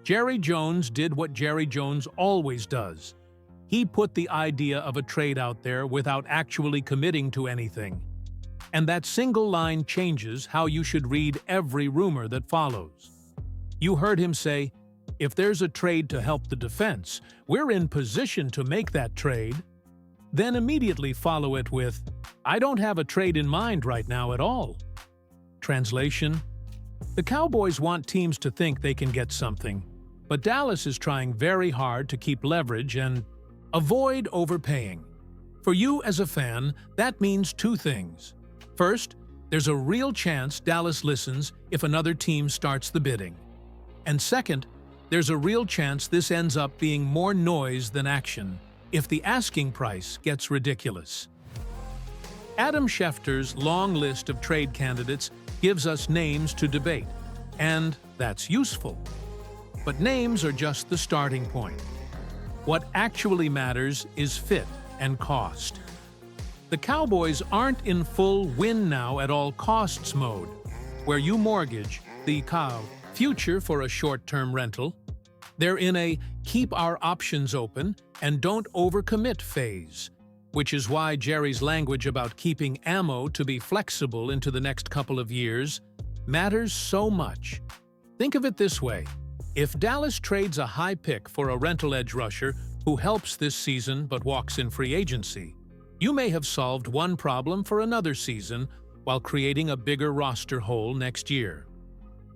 Jerry Jones did what Jerry Jones always does. He put the idea of a trade out there without actually committing to anything. And that single line changes how you should read every rumor that follows. You heard him say, "If there's a trade to help the defense, we're in position to make that trade." Then immediately follow it with, "I don't have a trade in mind right now at all." Translation: the Cowboys want teams to think they can get something, but Dallas is trying very hard to keep leverage and avoid overpaying. For you as a fan, that means two things. First, there's a real chance Dallas listens if another team starts the bidding. And second, there's a real chance this ends up being more noise than action if the asking price gets ridiculous. Adam Schefter's long list of trade candidates gives us names to debate, and that's useful. But names are just the starting point. What actually matters is fit and cost. The Cowboys aren't in full win-now-at-all-costs mode, where you mortgage the future for a short-term rental. They're in a keep our options open and don't overcommit phase, which is why Jerry's language about keeping ammo to be flexible into the next couple of years matters so much. Think of it this way. If Dallas trades a high pick for a rental edge rusher who helps this season but walks in free agency, you may have solved one problem for another season while creating a bigger roster hole next year.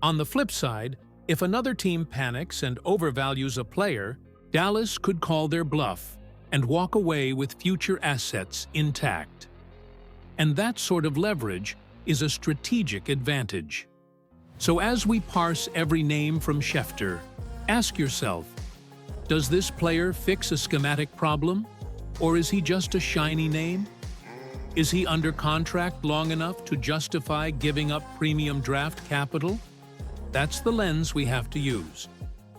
On the flip side, if another team panics and overvalues a player, Dallas could call their bluff and walk away with future assets intact. And that sort of leverage is a strategic advantage. So as we parse every name from Schefter, ask yourself, does this player fix a schematic problem? Or is he just a shiny name? Is he under contract long enough to justify giving up premium draft capital? That's the lens we have to use.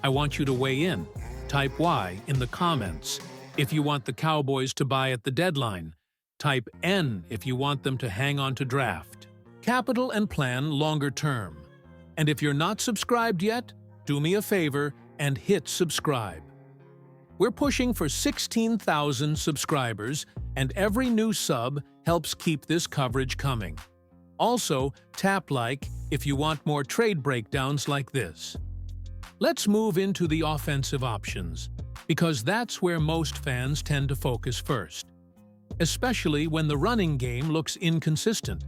I want you to weigh in. Type Y in the comments if you want the Cowboys to buy at the deadline. Type N if you want them to hang on to draft. Capital and plan longer term. And if you're not subscribed yet, do me a favor and hit subscribe. We're pushing for 16,000 subscribers, and every new sub helps keep this coverage coming. Also, tap like if you want more trade breakdowns like this. Let's move into the offensive options, because that's where most fans tend to focus first, especially when the running game looks inconsistent.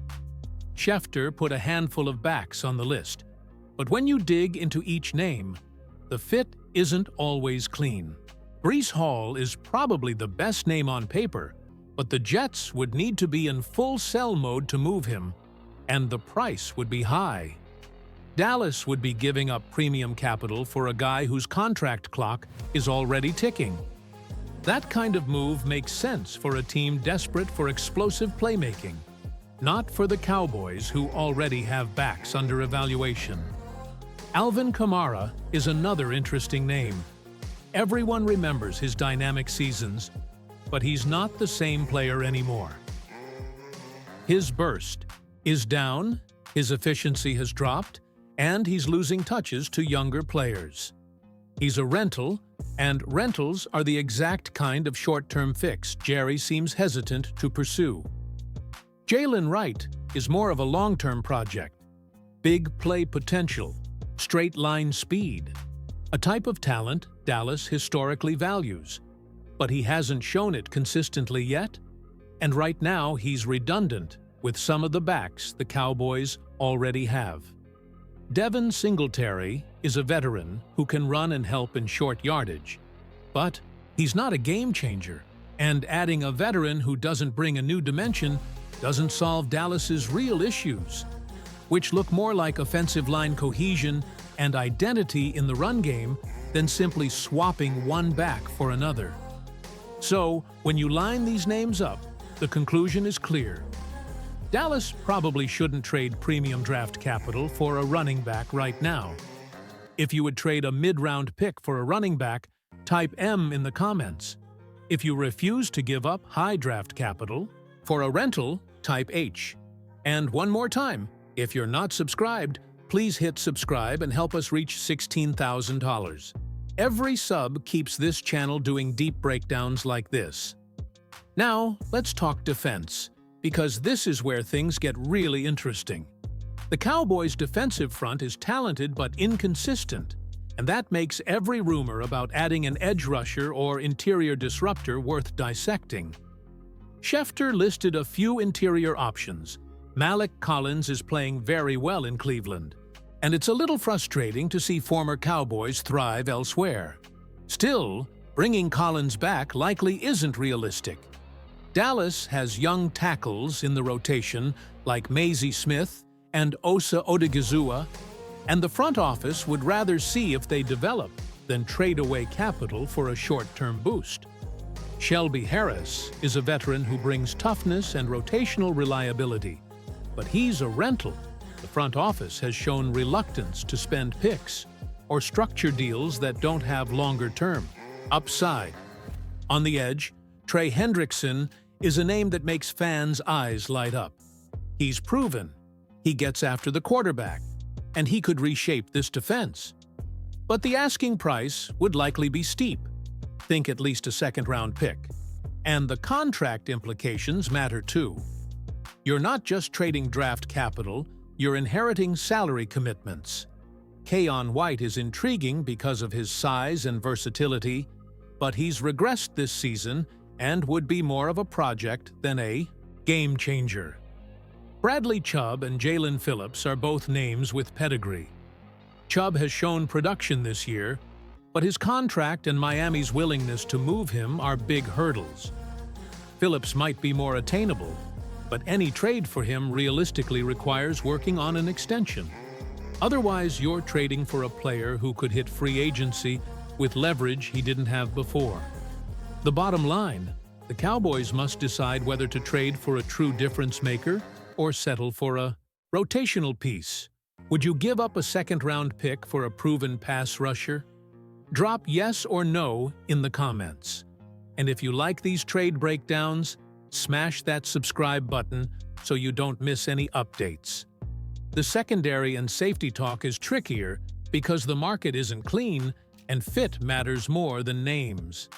Schefter put a handful of backs on the list, but when you dig into each name, the fit isn't always clean. Breece Hall is probably the best name on paper, but the Jets would need to be in full sell mode to move him, and the price would be high. Dallas would be giving up premium capital for a guy whose contract clock is already ticking. That kind of move makes sense for a team desperate for explosive playmaking, not for the Cowboys who already have backs under evaluation. Alvin Kamara is another interesting name. Everyone remembers his dynamic seasons, but he's not the same player anymore. His burst is down, his efficiency has dropped, and he's losing touches to younger players. He's a rental, and rentals are the exact kind of short-term fix Jerry seems hesitant to pursue. Jalen Wright is more of a long-term project. Big play potential, straight-line speed, a type of talent Dallas historically values, but he hasn't shown it consistently yet, and right now he's redundant with some of the backs the Cowboys already have. Devin Singletary is a veteran who can run and help in short yardage, but he's not a game changer, and adding a veteran who doesn't bring a new dimension doesn't solve Dallas's real issues, which look more like offensive line cohesion and identity in the run game than simply swapping one back for another. So, when you line these names up, the conclusion is clear. Dallas probably shouldn't trade premium draft capital for a running back right now. If you would trade a mid-round pick for a running back, type M in the comments. If you refuse to give up high draft capital for a rental, type H. And one more time, if you're not subscribed, Please hit subscribe and help us reach $16,000. Every sub keeps this channel doing deep breakdowns like this. Now, let's talk defense, because this is where things get really interesting. The Cowboys' defensive front is talented but inconsistent, and that makes every rumor about adding an edge rusher or interior disruptor worth dissecting. Schefter listed a few interior options. Malik Collins is playing very well in Cleveland, and it's a little frustrating to see former Cowboys thrive elsewhere. Still, bringing Collins back likely isn't realistic. Dallas has young tackles in the rotation like Maisie Smith and Osa Odigizua, and the front office would rather see if they develop than trade away capital for a short-term boost. Shelby Harris is a veteran who brings toughness and rotational reliability, but he's a rental. The front office has shown reluctance to spend picks or structure deals that don't have longer-term upside. On the edge, Trey Hendrickson is a name that makes fans' eyes light up. He's proven he gets after the quarterback, and he could reshape this defense. But the asking price would likely be steep. Think at least a second-round pick. And the contract implications matter too. You're not just trading draft capital, you're inheriting salary commitments. Keion White is intriguing because of his size and versatility, but he's regressed this season and would be more of a project than a game changer. Bradley Chubb and Jalen Phillips are both names with pedigree. Chubb has shown production this year, but his contract and Miami's willingness to move him are big hurdles. Phillips might be more attainable, but any trade for him realistically requires working on an extension. Otherwise, you're trading for a player who could hit free agency with leverage he didn't have before. The bottom line, the Cowboys must decide whether to trade for a true difference maker or settle for a rotational piece. Would you give up a second-round pick for a proven pass rusher? Drop yes or no in the comments. And if you like these trade breakdowns, smash that subscribe button so you don't miss any updates. The secondary and safety talk is trickier because the market isn't clean and fit matters more than names.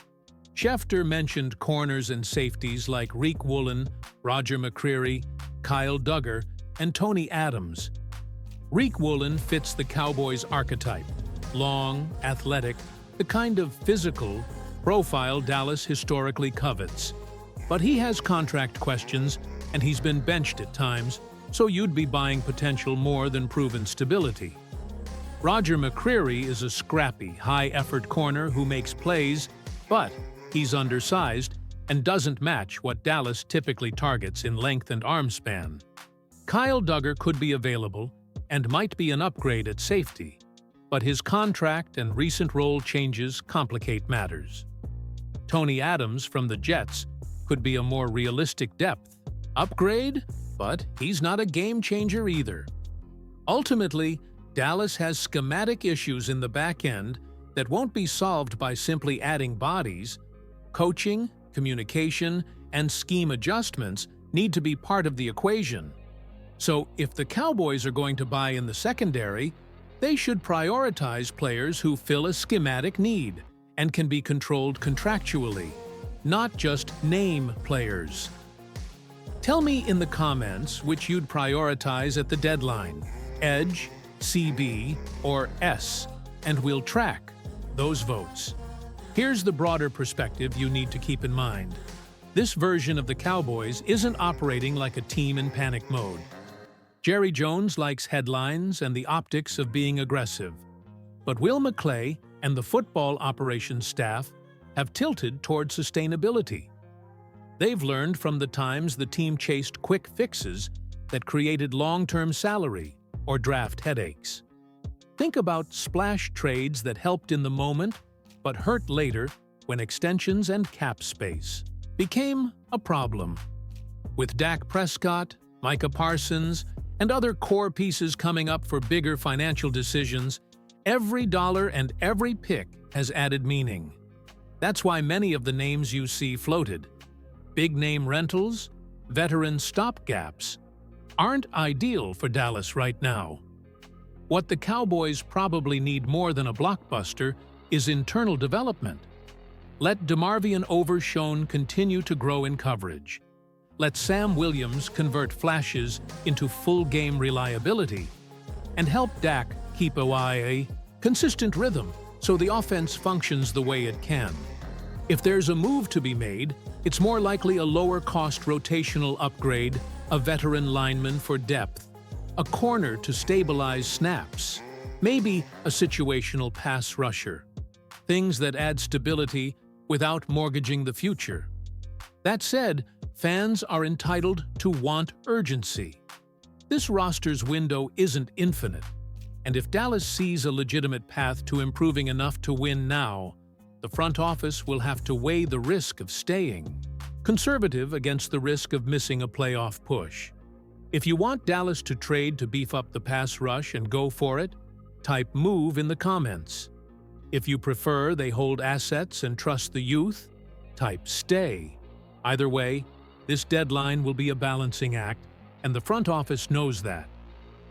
Schefter mentioned corners and safeties like Reek Woolen, Roger McCreary, Kyle Duggar, and Tony Adams. Reek Woolen fits the Cowboys' archetype, long, athletic, the kind of physical profile Dallas historically covets. But he has contract questions, and he's been benched at times, so you'd be buying potential more than proven stability. Roger McCreary is a scrappy, high-effort corner who makes plays, but he's undersized and doesn't match what Dallas typically targets in length and arm span. Kyle Duggar could be available and might be an upgrade at safety, but his contract and recent role changes complicate matters. Tony Adams from the Jets could be a more realistic depth upgrade, but he's not a game changer either. Ultimately, Dallas has schematic issues in the back end that won't be solved by simply adding bodies. Coaching, communication, and scheme adjustments need to be part of the equation. So if the Cowboys are going to buy in the secondary, they should prioritize players who fill a schematic need and can be controlled contractually, not just name players. Tell me in the comments which you'd prioritize at the deadline, Edge, CB, or S, and we'll track those votes. Here's the broader perspective you need to keep in mind. This version of the Cowboys isn't operating like a team in panic mode. Jerry Jones likes headlines and the optics of being aggressive. But Will McClay and the football operations staff have tilted toward sustainability. They've learned from the times the team chased quick fixes that created long-term salary or draft headaches. Think about splash trades that helped in the moment but hurt later when extensions and cap space became a problem. With Dak Prescott, Micah Parsons, and other core pieces coming up for bigger financial decisions, every dollar and every pick has added meaning. That's why many of the names you see floated, big-name rentals, veteran stopgaps, aren't ideal for Dallas right now. What the Cowboys probably need more than a blockbuster is internal development. Let DeMarvion Overshown continue to grow in coverage. Let Sam Williams convert flashes into full-game reliability. And help Dak keep a consistent rhythm so the offense functions the way it can. If there's a move to be made, it's more likely a lower-cost rotational upgrade, a veteran lineman for depth, a corner to stabilize snaps, maybe a situational pass rusher. Things that add stability without mortgaging the future. That said, fans are entitled to want urgency. This roster's window isn't infinite, and if Dallas sees a legitimate path to improving enough to win now, the front office will have to weigh the risk of staying conservative against the risk of missing a playoff push. If you want Dallas to trade to beef up the pass rush and go for it, type MOVE in the comments. If you prefer they hold assets and trust the youth, type STAY. Either way, this deadline will be a balancing act, and the front office knows that.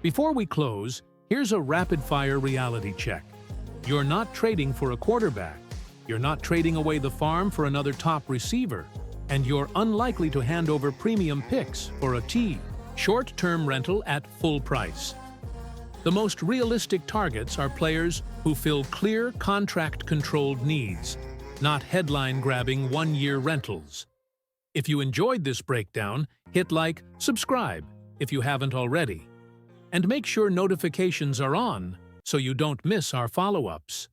Before we close, here's a rapid-fire reality check. You're not trading for a quarterback. You're not trading away the farm for another top receiver. And you're unlikely to hand over premium picks for a short-term rental at full price. The most realistic targets are players who fill clear, contract-controlled needs, not headline-grabbing one-year rentals. If you enjoyed this breakdown, hit like, subscribe if you haven't already, and make sure notifications are on so you don't miss our follow-ups.